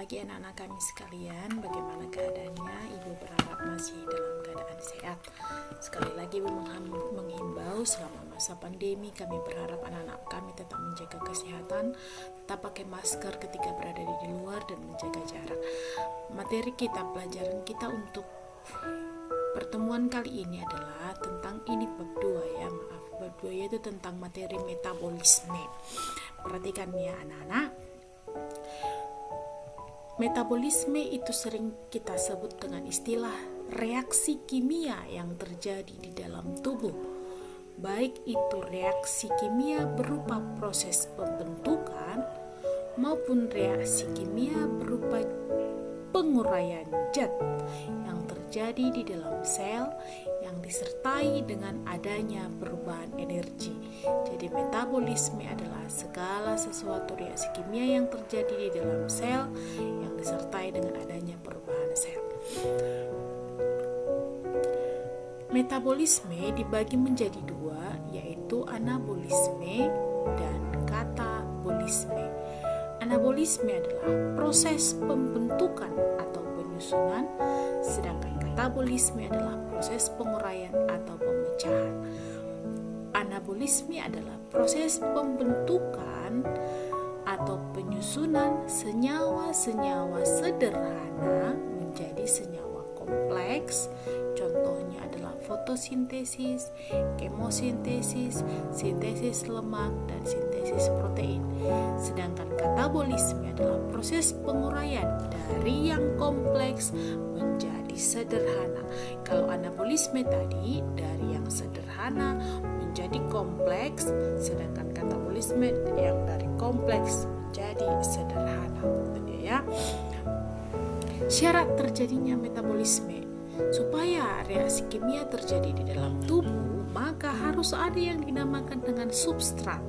pagi anak-anak kami sekalian, bagaimana keadaannya? Ibu berharap masih dalam keadaan sehat. Sekali lagi Ibu menghimbau selama masa pandemi, kami berharap anak-anak kami tetap menjaga kesehatan, tetap pakai masker ketika berada di luar dan menjaga jarak. Materi kita, pelajaran kita untuk pertemuan kali ini adalah tentang bab 2 ya, bab 2 yaitu tentang materi metabolisme. Perhatikan ya anak-anak. Metabolisme itu sering kita sebut dengan istilah reaksi kimia yang terjadi di dalam tubuh. Baik itu reaksi kimia berupa proses pembentukan maupun reaksi kimia berupa penguraian zat yang terjadi di dalam sel yang disertai dengan adanya perubahan energi. Jadi metabolisme adalah segala sesuatu reaksi kimia yang terjadi di dalam sel yang disertai dengan adanya perubahan sel. Metabolisme dibagi menjadi dua, yaitu anabolisme dan katabolisme. Anabolisme adalah proses pembentukan atau penyusunan, sedangkan katabolisme adalah proses penguraian atau pemecahan. Anabolisme adalah proses pembentukan atau penyusunan senyawa-senyawa sederhana menjadi senyawa kompleks. Contohnya adalah fotosintesis, kemosintesis, sintesis lemak, dan sintesis protein. Sedangkan katabolisme adalah proses penguraian dari yang kompleks menjadi sederhana. Kalau anabolisme tadi dari yang sederhana menjadi kompleks, sedangkan katabolisme yang dari kompleks menjadi sederhana. Ya. Syarat terjadinya metabolisme. Supaya reaksi kimia terjadi di dalam tubuh, maka harus ada yang dinamakan dengan substrat.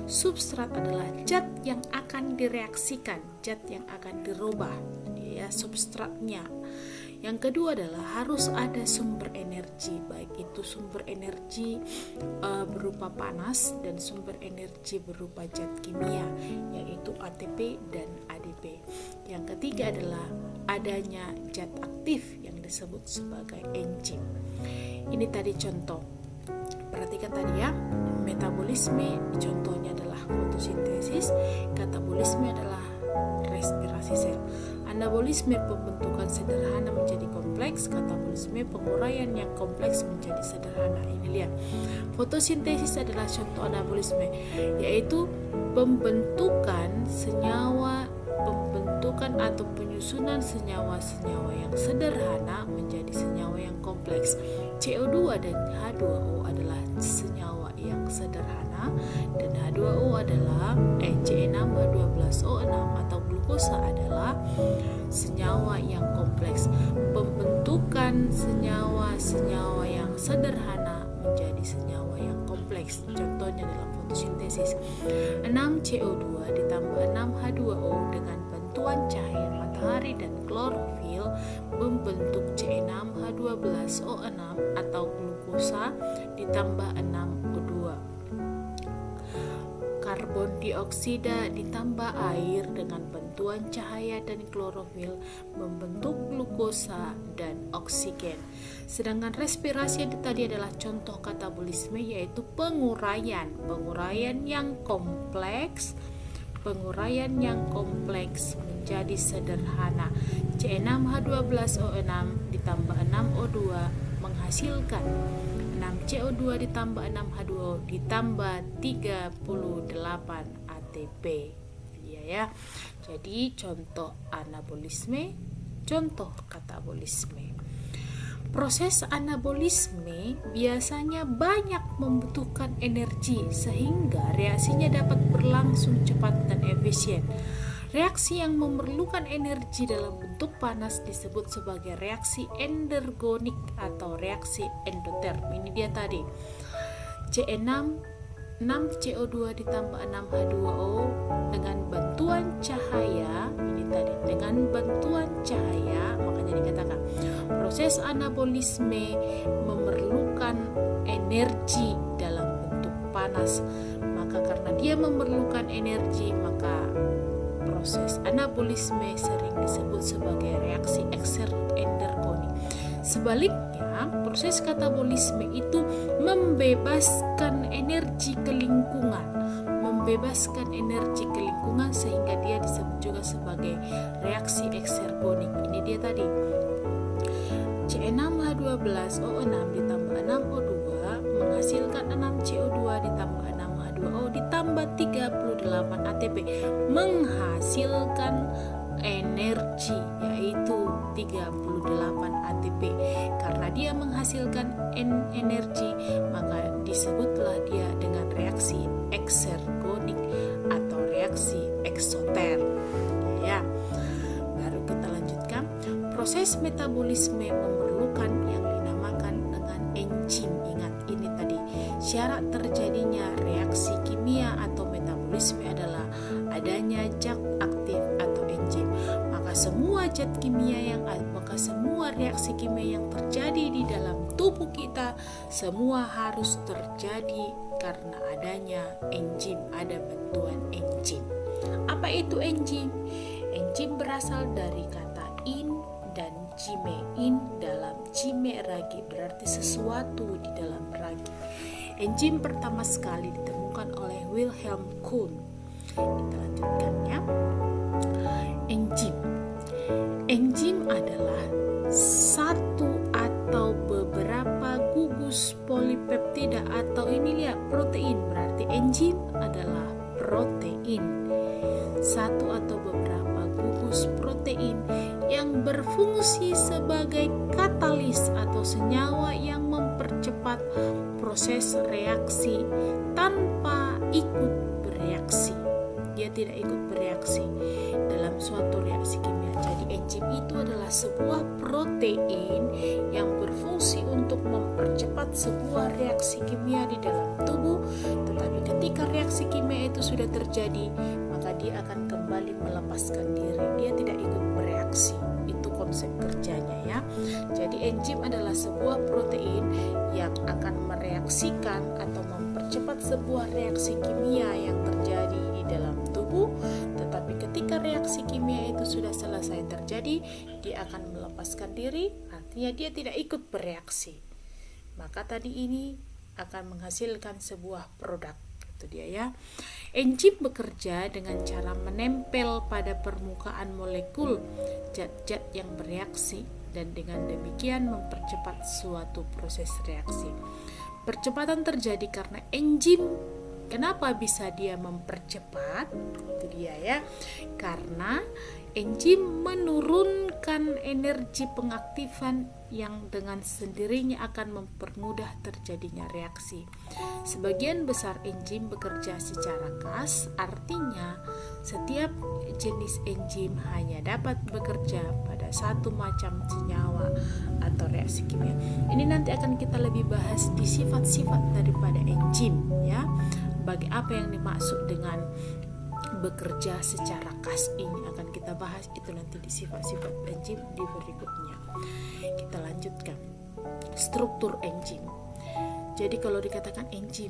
Substrat adalah zat yang akan direaksikan, zat yang akan dirubah, ya, substratnya. Yang kedua adalah harus ada sumber energi, baik itu sumber energi berupa panas dan sumber energi berupa zat kimia, yaitu ATP dan ADP. Yang ketiga adalah adanya zat aktif yang disebut sebagai enzim. Ini tadi contoh. Perhatikan tadi ya, metabolisme contohnya adalah fotosintesis, katabolisme adalah respirasi sel. Anabolisme pembentukan sederhana menjadi kompleks, katabolisme penguraian yang kompleks menjadi sederhana. Ini lihat. Fotosintesis adalah contoh anabolisme, yaitu pembentukan atau penyusunan senyawa-senyawa yang sederhana menjadi senyawa yang kompleks. CO2 dan H2O adalah senyawa yang sederhana dan H2O adalah C6H12O6 atau glukosa adalah senyawa yang kompleks. Pembentukan senyawa-senyawa yang sederhana menjadi senyawa yang kompleks. Contohnya dalam fotosintesis, 6CO2 ditambah 6H2O dengan bantuan cahaya matahari dan klorofil membentuk C6H12O6 atau glukosa ditambah 6O2. Karbon dioksida ditambah air dengan bantuan cahaya dan klorofil membentuk glukosa dan oksigen. Sedangkan respirasi yang tadi adalah contoh katabolisme, yaitu penguraian yang kompleks menjadi sederhana. C6H12O6 ditambah 6O2 menghasilkan 6CO2 ditambah 6H2O ditambah 38 ATP. Ya. Jadi contoh anabolisme, contoh katabolisme. Proses anabolisme biasanya banyak membutuhkan energi sehingga reaksinya dapat berlangsung cepat dan efisien. Reaksi yang memerlukan energi dalam bentuk panas disebut sebagai reaksi endergonik atau reaksi endoterm. Ini dia tadi. C6CO2 ditambah 6H2O dengan bantuan cahaya. Ini tadi dengan bantuan cahaya, makanya dikatakan proses anabolisme memerlukan energi dalam bentuk panas. Maka karena dia memerlukan energi, maka proses anabolisme sering disebut sebagai reaksi ekser-endergonik. Sebaliknya, proses katabolisme itu membebaskan energi ke lingkungan, sehingga dia disebut juga sebagai reaksi eksergonik. Ini dia tadi. C6H12O6 ditambah 6O2 menghasilkan 6CO2 ditambah 6H2O ditambah 38 ATP menghasilkan energi, yaitu 38 ATP. Karena dia menghasilkan energi, maka disebutlah dia dengan reaksi eksergonik atau reaksi eksoter. Ya. Baru kita lanjutkan. Proses metabolisme memerlukan yang dinamakan dengan enzim. Ingat ini tadi, syarat terjadinya reaksi kimia atau metabolisme adalah adanya zat aktif atau enzim. Maka semua reaksi kimia yang terjadi di dalam tubuh kita semua harus terjadi karena adanya enzim, ada bantuan enzim. Apa itu enzim? Enzim berasal dari kata in dan jime. In dalam jime ragi berarti sesuatu di dalam ragi. Enzim pertama sekali ditemukan oleh Wilhelm Kuhn. Kita lanjutkan ya. Enzim adalah satu atau beberapa gugus polipeptida atau ini lihat protein, berarti enzim adalah protein. Satu atau beberapa gugus protein yang berfungsi sebagai katalis atau senyawa yang mempercepat proses reaksi tanpa ikut bereaksi. Dia tidak ikut bereaksi dalam suatu reaksi kimia. Jadi enzim itu adalah sebuah protein yang berfungsi untuk mempercepat sebuah reaksi kimia di dalam tubuh. Tetapi ketika reaksi kimia itu sudah terjadi, maka dia akan kembali melepaskan diri. Dia tidak ikut bereaksi. Itu konsep kerjanya ya. Jadi enzim adalah sebuah protein yang akan mereaksikan atau mempercepat sebuah reaksi kimia yang terjadi di dalam tubuh. Tetapi ketika reaksi kimia itu sudah selesai terjadi, dia akan melepaskan diri, artinya dia tidak ikut bereaksi. Maka tadi ini akan menghasilkan sebuah produk. Itu dia ya. Enzim bekerja dengan cara menempel pada permukaan molekul zat-zat yang bereaksi dan dengan demikian mempercepat suatu proses reaksi. Percepatan terjadi karena enzim. Kenapa bisa dia mempercepat? Itu dia ya. Karena enzim menurunkan energi pengaktifan yang dengan sendirinya akan mempermudah terjadinya reaksi. Sebagian besar enzim bekerja secara khas, artinya setiap jenis enzim hanya dapat bekerja pada satu macam senyawa atau reaksi kimia. Ini nanti akan kita lebih bahas di sifat-sifat daripada enzim ya. Bagi apa yang dimaksud dengan bekerja secara khas, ini akan kita bahas itu nanti di sifat-sifat enzim di berikutnya. Kita lanjutkan struktur enzim. Jadi kalau dikatakan enzim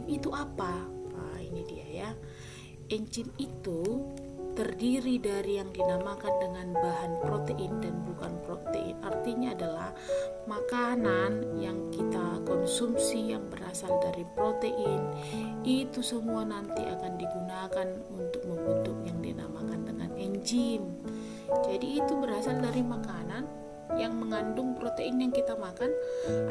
itu apa? Nah, ini dia ya. Enzim itu terdiri dari yang dinamakan dengan bahan protein dan bukan protein. Artinya adalah makanan yang kita konsumsi yang berasal dari protein itu semua nanti akan digunakan untuk membentuk yang dinamakan dengan enzim. Jadi itu berasal dari makanan yang mengandung protein yang kita makan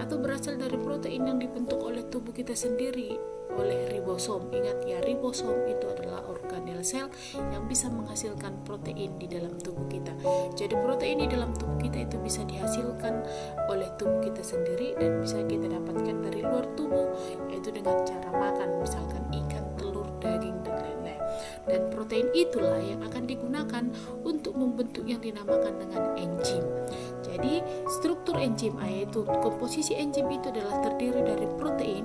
atau berasal dari protein yang dibentuk oleh tubuh kita sendiri oleh ribosom. Ingat ya, ribosom itu adalah organel sel yang bisa menghasilkan protein di dalam tubuh kita. Jadi protein di dalam tubuh kita itu bisa dihasilkan oleh tubuh kita sendiri dan bisa kita dapatkan dari luar tubuh, yaitu dengan cara makan, misalkan ikan, telur, daging, dan lain-lain. Dan protein itulah yang akan digunakan untuk membentuk yang dinamakan dengan enzim. Jadi struktur enzim, yaitu komposisi enzim itu adalah terdiri dari protein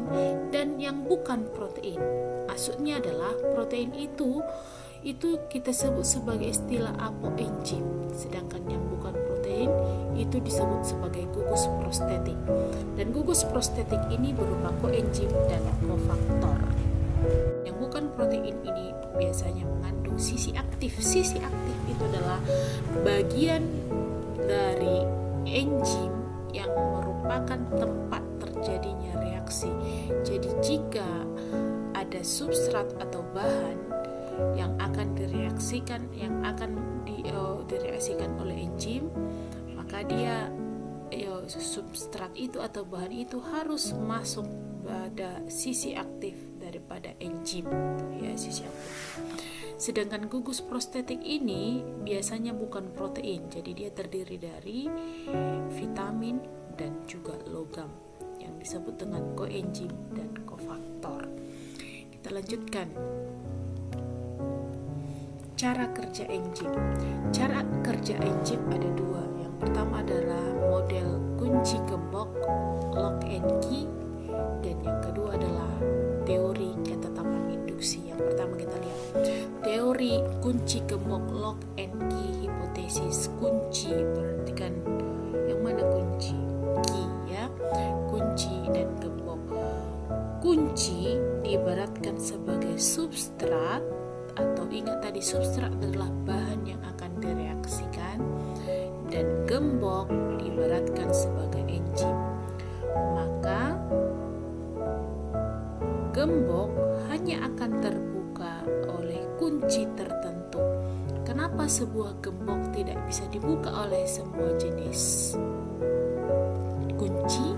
dan yang bukan protein. Maksudnya adalah protein itu kita sebut sebagai istilah apoenzim, sedangkan yang bukan protein itu disebut sebagai gugus prostetik. Dan gugus prostetik ini berupa koenzim dan kofaktor. Yang bukan protein ini biasanya mengandung sisi aktif. Sisi aktif itu adalah bagian dari enzim yang merupakan tempat terjadinya reaksi. Jadi jika ada substrat atau bahan yang akan direaksikan oleh enzim, maka dia substrat itu atau bahan itu harus masuk pada sisi aktif daripada enzim, ya, sisi aktif. Sedangkan gugus prostetik ini biasanya bukan protein, jadi dia terdiri dari vitamin dan juga logam yang disebut dengan koenzim dan kofaktor. Kita lanjutkan. Cara kerja enzim. Cara kerja enzim ada dua. Yang pertama adalah model kunci gembok lock and key, dan yang kedua adalah teori ketetapan induksi. Yang pertama kita lihat teori kunci gembok lock and key hipotesis. Kunci, perhatikan yang mana kunci? Key, ya. Kunci dan gembok. Kunci diibaratkan sebagai substrat, atau ingat tadi substrat adalah bahan yang akan direaksikan, dan gembok diibaratkan sebagai enzim. Maka gembok hanya akan terbuka oleh kunci tertentu. Kenapa sebuah gembok tidak bisa dibuka oleh semua jenis kunci?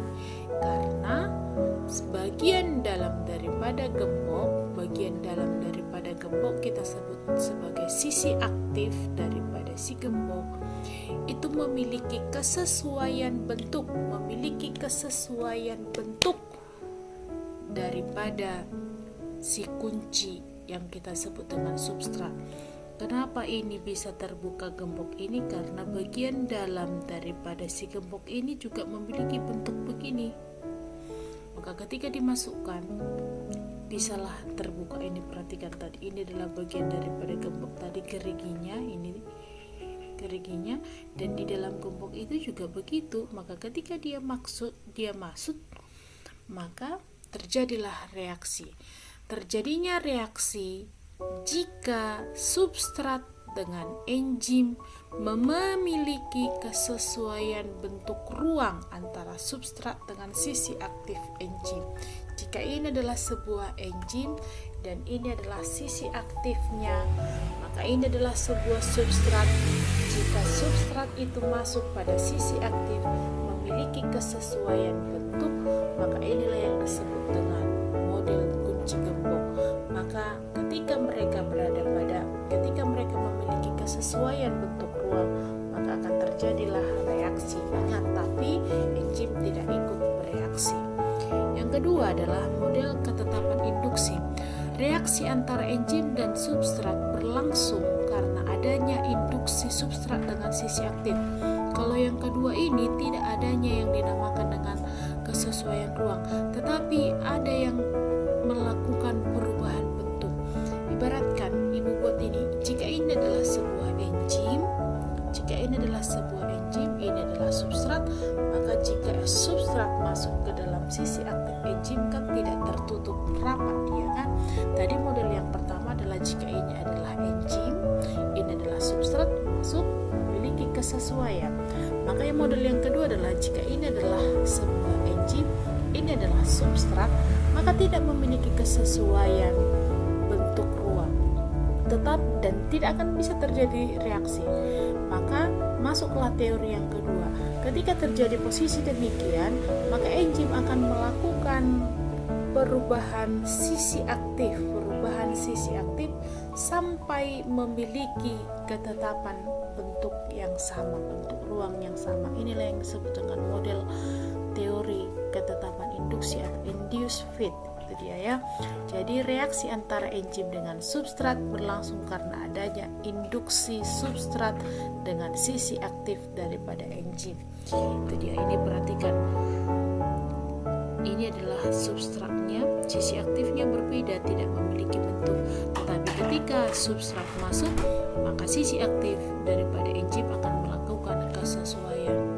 Karena sebagian dalam daripada gembok kita sebut sebagai sisi aktif daripada si gembok itu memiliki kesesuaian bentuk daripada si kunci yang kita sebut dengan substrat. Kenapa ini bisa terbuka gembok ini? Karena bagian dalam daripada si gembok ini juga memiliki bentuk begini. Maka ketika dimasukkan bisalah terbuka. Ini perhatikan tadi, ini adalah bagian daripada gembok tadi, geriginya, ini geriginya, dan di dalam gembok itu juga begitu. Maka ketika dia masuk, maka terjadilah reaksi. Terjadinya reaksi jika substrat dengan enzim memiliki kesesuaian bentuk ruang antara substrat dengan sisi aktif enzim. Jika ini adalah sebuah enzim dan ini adalah sisi aktifnya, maka ini adalah sebuah substrat. Jika substrat itu masuk pada sisi aktif memiliki kesesuaian bentuk, maka inilah yang disebut dengan model kunci gembok. Maka ketika mereka memiliki kesesuaian bentuk ruang, maka akan terjadilah reaksi. Ingat, tapi enzim tidak ikut bereaksi. Yang kedua adalah model ketetapan induksi. Reaksi antara enzim dan substrat berlangsung karena adanya induksi substrat dengan sisi aktif. Kalau yang kedua ini tidak adanya yang dinamakan dengan kesesuaian ruang, tetapi ada yang melakukan perubahan bentuk. Ibaratkan ibu buat ini, jika ini adalah sebuah enzim, ini adalah substrat, maka jika substrat masuk ke dalam sisi aktif enzim kan tidak tertutup rapat dia kan. Tadi model yang pertama adalah jika ini adalah enzim, ini adalah substrat, masuk memiliki kesesuaian. Maka yang model yang kedua adalah jika ini adalah sebuah enzim, ini adalah substrat, maka tidak memiliki kesesuaian bentuk ruang, tetap dan tidak akan bisa terjadi reaksi. Maka masuklah teori yang kedua. Ketika terjadi posisi demikian, maka enzim akan melakukan perubahan sisi aktif sampai memiliki ketetapan bentuk yang sama, bentuk ruang yang sama. Inilah yang disebut dengan model teori ketetapan induksi atau induced fit. Itu dia ya. Jadi reaksi antara enzim dengan substrat berlangsung karena adanya induksi substrat dengan sisi aktif daripada enzim. Itu dia, ini perhatikan. Ini adalah substratnya, sisi aktifnya berbeda, tidak memiliki bentuk. Tetapi ketika substrat masuk, maka sisi aktif daripada enzim akan melakukan kesesuaian